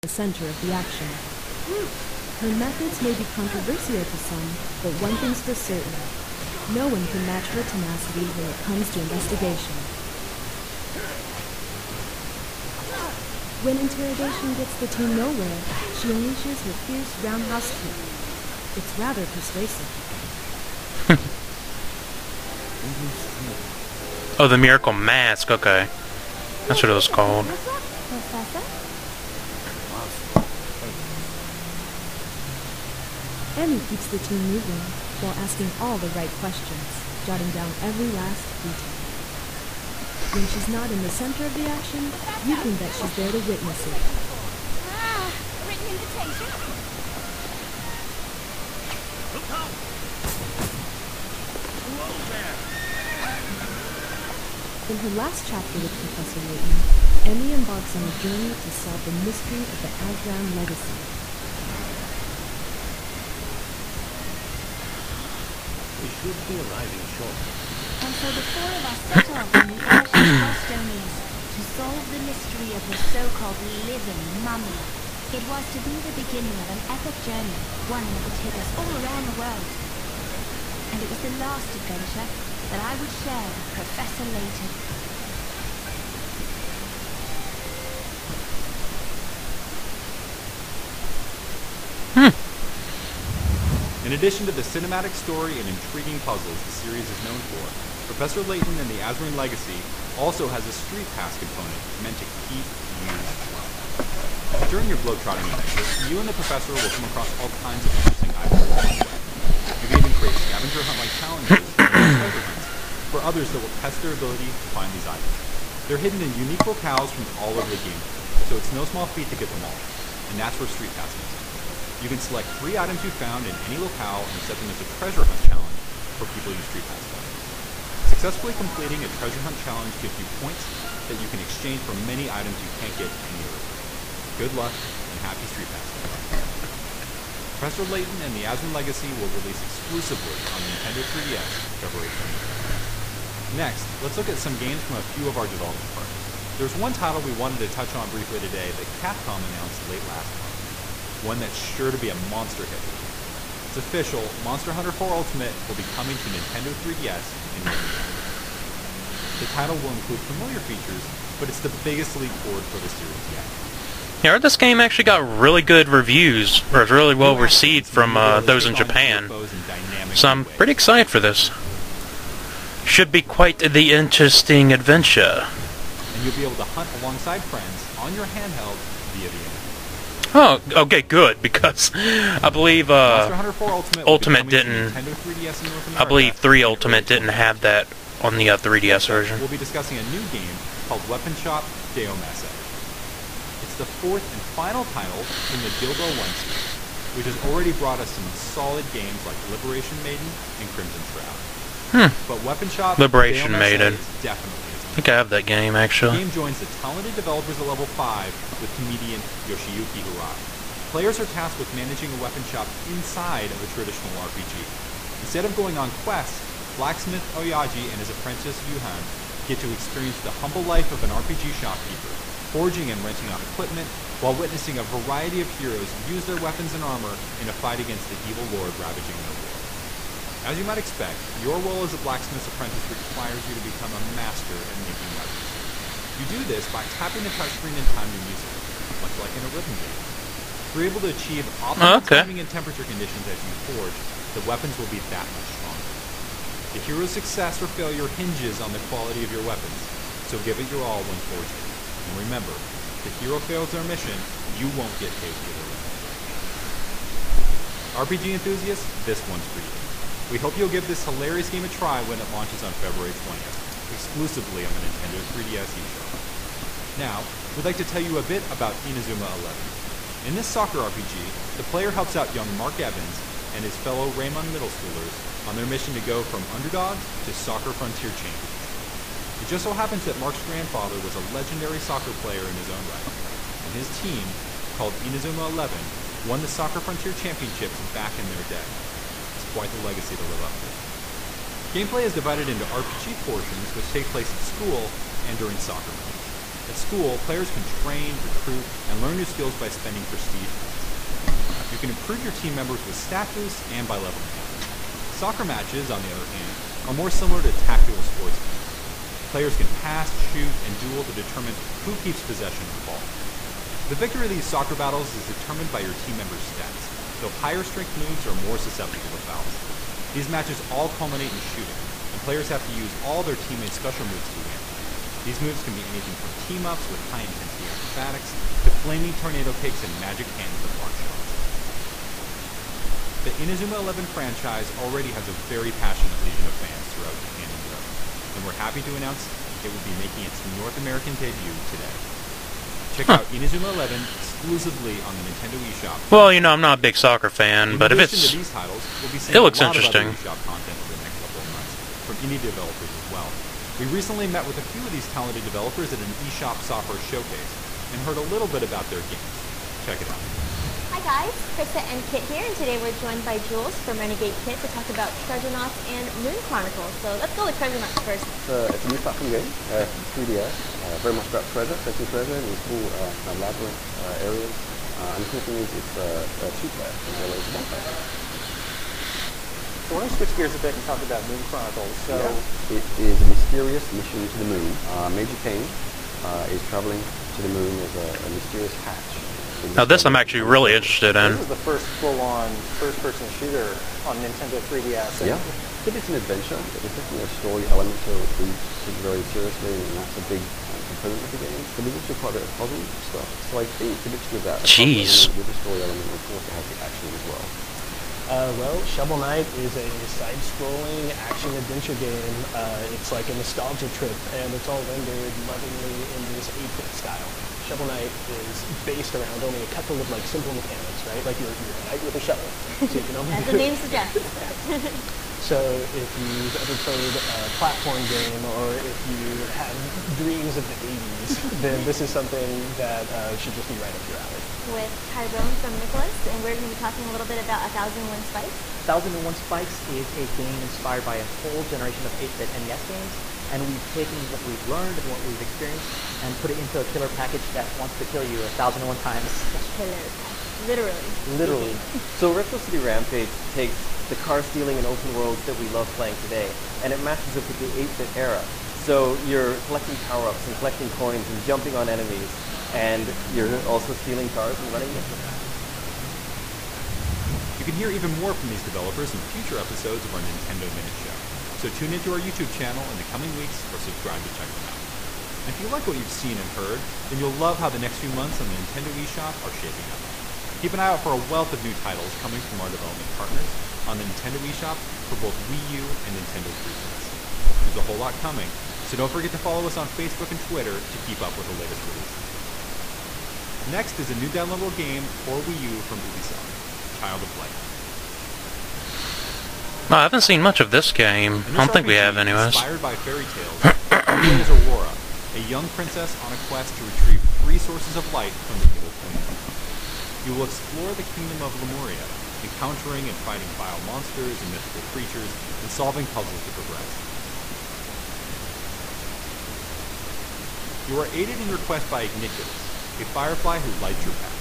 the center of the action. Her methods may be controversial to some, but one thing's for certain. No one can match her tenacity when it comes to investigation. When interrogation gets the team nowhere, she unleashes her fierce roundhouse kick. It's rather persuasive. Oh, the Miracle Mask, okay. That's what it was called. Professor? Emmy keeps the team moving while asking all the right questions, jotting down every last detail. When she's not in the center of the action, you can bet she's there to witness it. Written invitation? In her last chapter with Professor Layton, Emmy embarks on a journey to solve the mystery of the Azran legacy. We should be arriving shortly. And so the four of us set off in the airship Bostonians to solve the mystery of the so-called living mummy. It was to be the beginning of an epic journey, one that would take us all around the world. And it was the last adventure that I would share with Professor Layton. In addition to the cinematic story and intriguing puzzles the series is known for, Professor Layton and the Azran Legacy also has a street pass component meant to keep you well. During your globetrotting adventure, you and the Professor will come across all kinds of interesting items. You can even create scavenger hunt-like challenges and treasure hunts for others that will test their ability to find these items. They're hidden in unique locales from all over the game, so it's no small feat to get them all, and that's where Street Pass comes in. You can select 3 items you found in any locale and set them as a treasure hunt challenge for people you Street Pass for. Successfully completing a treasure hunt challenge gives you points that you can exchange for many items you can't get anywhere. Good luck and happy Street Pass. Professor Layton and the Azran Legacy will release exclusively on the Nintendo 3DS February 20th. Next, let's look at some games from a few of our development partners. There's one title we wanted to touch on briefly today that Capcom announced late last month. One that's sure to be a monster hit. It's official, Monster Hunter 4 Ultimate will be coming to Nintendo 3DS in May. The title will include familiar features, but it's the biggest leap forward for the series yet. Yeah, I heard this game actually got really good reviews, or was really well received from those in Japan. So I'm pretty excited for this. Should be quite the interesting adventure. And you'll be able to hunt alongside friends on your handheld via the internet. Oh, okay, good, because I believe Monster Hunter 4 Ultimate didn't. Nintendo 3DS in North America. I believe 3 Ultimate didn't have that on the 3DS version. We'll be discussing a new game called Weapon Shop Deomesse. It's the 4th and final title in the Guild Ball 1 series, which has already brought us some solid games like Liberation Maiden and Crimson Shroud. But Weapon Shop Liberation Deomesse Maiden. is definitely I think I have that game, The actually. game joins the talented developers at level 5 with comedian Yoshiyuki Hirai. Players are tasked with managing a weapon shop inside of a traditional RPG. Instead of going on quests, blacksmith Oyaji and his apprentice Yuhan get to experience the humble life of an RPG shopkeeper, forging and renting out equipment, while witnessing a variety of heroes use their weapons and armor in a fight against the evil lord ravaging their world. As you might expect, your role as a blacksmith's apprentice requires you to become a master at making weapons. You do this by tapping the touchscreen in time to music, much like in a rhythm game. If you're able to achieve optimal timing and temperature conditions as you forge, the weapons will be that much stronger. The hero's success or failure hinges on the quality of your weapons, so give it your all when forging. And remember, if the hero fails their mission, you won't get paid for their weapons. RPG enthusiasts, this one's for you. We hope you'll give this hilarious game a try when it launches on February 20th, exclusively on the Nintendo 3DS eShop. Now, we'd like to tell you a bit about Inazuma 11. In this soccer RPG, the player helps out young Mark Evans and his fellow Raymond middle schoolers on their mission to go from underdogs to soccer frontier champions. It just so happens that Mark's grandfather was a legendary soccer player in his own right, and his team, called Inazuma 11, won the Soccer Frontier Championships back in their day. It's quite the legacy to live up to. Gameplay is divided into RPG portions which take place at school and during soccer matches. At school, players can train, recruit, and learn new skills by spending prestige points. You can improve your team members with stat boosts and by leveling up. Soccer matches, on the other hand, are more similar to tactical sports games. Players can pass, shoot, and duel to determine who keeps possession of the ball. The victory of these soccer battles is determined by your team members' stats, though higher strength moves are more susceptible to fouls. These matches all culminate in shooting, and players have to use all their teammates' special moves to win. These moves can be anything from team-ups with high-intensity acrobatics to flaming tornado kicks and magic hands that block shots. The Inazuma 11 franchise already has a very passionate legion of fans throughout Japan and Europe, and we're happy to announce it will be making its North American debut today. Check out Inazuma 11 exclusively on the Nintendo eShop. Well, you know, I'm not a big soccer fan, but if In addition it's... to these titles, we'll be seeing It looks a lot interesting. of other eShop content for the next couple of months from indie developers as well. We recently met with a few of these talented developers at an eShop software showcase and heard a little bit about their games. Check it out. Hi guys, Krista and Kit here, and today we're joined by Jules from Renegade Kit to talk about Treasonauts and Moon Chronicles. So let's go with Treasonauts first. It's a new platform game, 3DS, very much about treasure, fetching treasure in these cool labyrinth areas. And the cool thing is it's two-player as well as one-player. So I want to switch gears a bit and talk about Moon Chronicles. So It is a mysterious mission to the moon. Major Kane is traveling to the moon as a mysterious hatch. Now this I'm actually really interested in. this is the first full-on first-person shooter on Nintendo 3DS. Yeah, if it's an adventure, there's definitely a story element to it, which we take very seriously, and that's a big component of the game. But there's also quite a bit of puzzle stuff, so I think it's a mixture of that. Jeez. With the story element, of course, it has the action as well. Well, Shovel Knight is a side-scrolling action-adventure game. It's like a nostalgia trip, and it's all rendered lovingly in this 8-bit style. Shovel Knight is based around only a couple of like simple mechanics, right? Like you're a knight with a shovel. So you can only As the name suggests. So if you've ever played a platform game, or if you have dreams of the 80s, then this is something that should just be right up your alley. With Tyrone from Nicholas, and we're going to be talking a little bit about 1001 Spikes. 1001 Spikes is a game inspired by a whole generation of 8-bit NES games, and we've taken what we've learned and what we've experienced and put it into a killer package that wants to kill you 1001 times. Killer. Literally. Literally. So Retro City Rampage takes the car stealing and open worlds that we love playing today, and it matches up with the 8-bit era. So you're collecting power-ups and collecting coins and jumping on enemies, and you're also stealing cars and running with them. You can hear even more from these developers in future episodes of our Nintendo Minute Show. So tune into our YouTube channel in the coming weeks or subscribe to check them out. And if you like what you've seen and heard, then you'll love how the next few months on the Nintendo eShop are shaping up. Keep an eye out for a wealth of new titles coming from our development partners on the Nintendo eShop for both Wii U and Nintendo 3DS. There's a whole lot coming, so don't forget to follow us on Facebook and Twitter to keep up with the latest releases. Next is a new downloadable game for Wii U from Ubisoft, Child of Light. I haven't seen much of this game. I don't think we have anyways. Inspired by fairy tales, is Aurora, a young princess on a quest to retrieve 3 sources of light from the evil queen. You will explore the kingdom of Lemuria, encountering and fighting vile monsters and mythical creatures, and solving puzzles to progress. You are aided in your quest by Igniculus, a firefly who lights your path.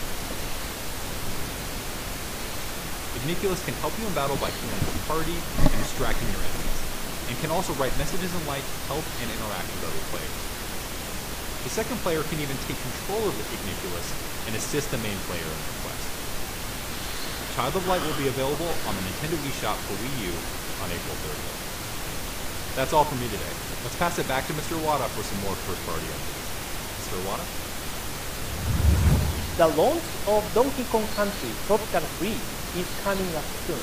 Igniculus can help you in battle by healing your party and distracting your enemies, and can also write messages in light to help and interact with other players. The second player can even take control of Igniculus and assist the main player in their quest. Child of Light will be available on the Nintendo eShop for Wii U on April 30th. That's all from me today. Let's pass it back to Mr. Wada for some more first-party updates. Mr. Wada? The launch of Donkey Kong Country Tropical Freeze is coming up soon.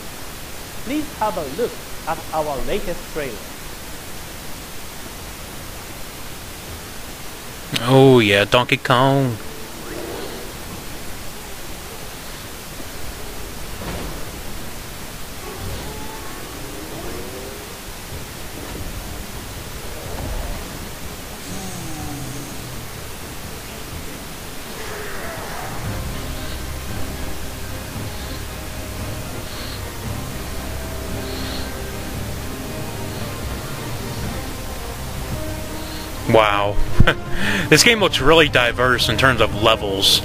Please have a look at our latest trailer. Oh yeah, Donkey Kong. Wow. This game looks really diverse in terms of levels.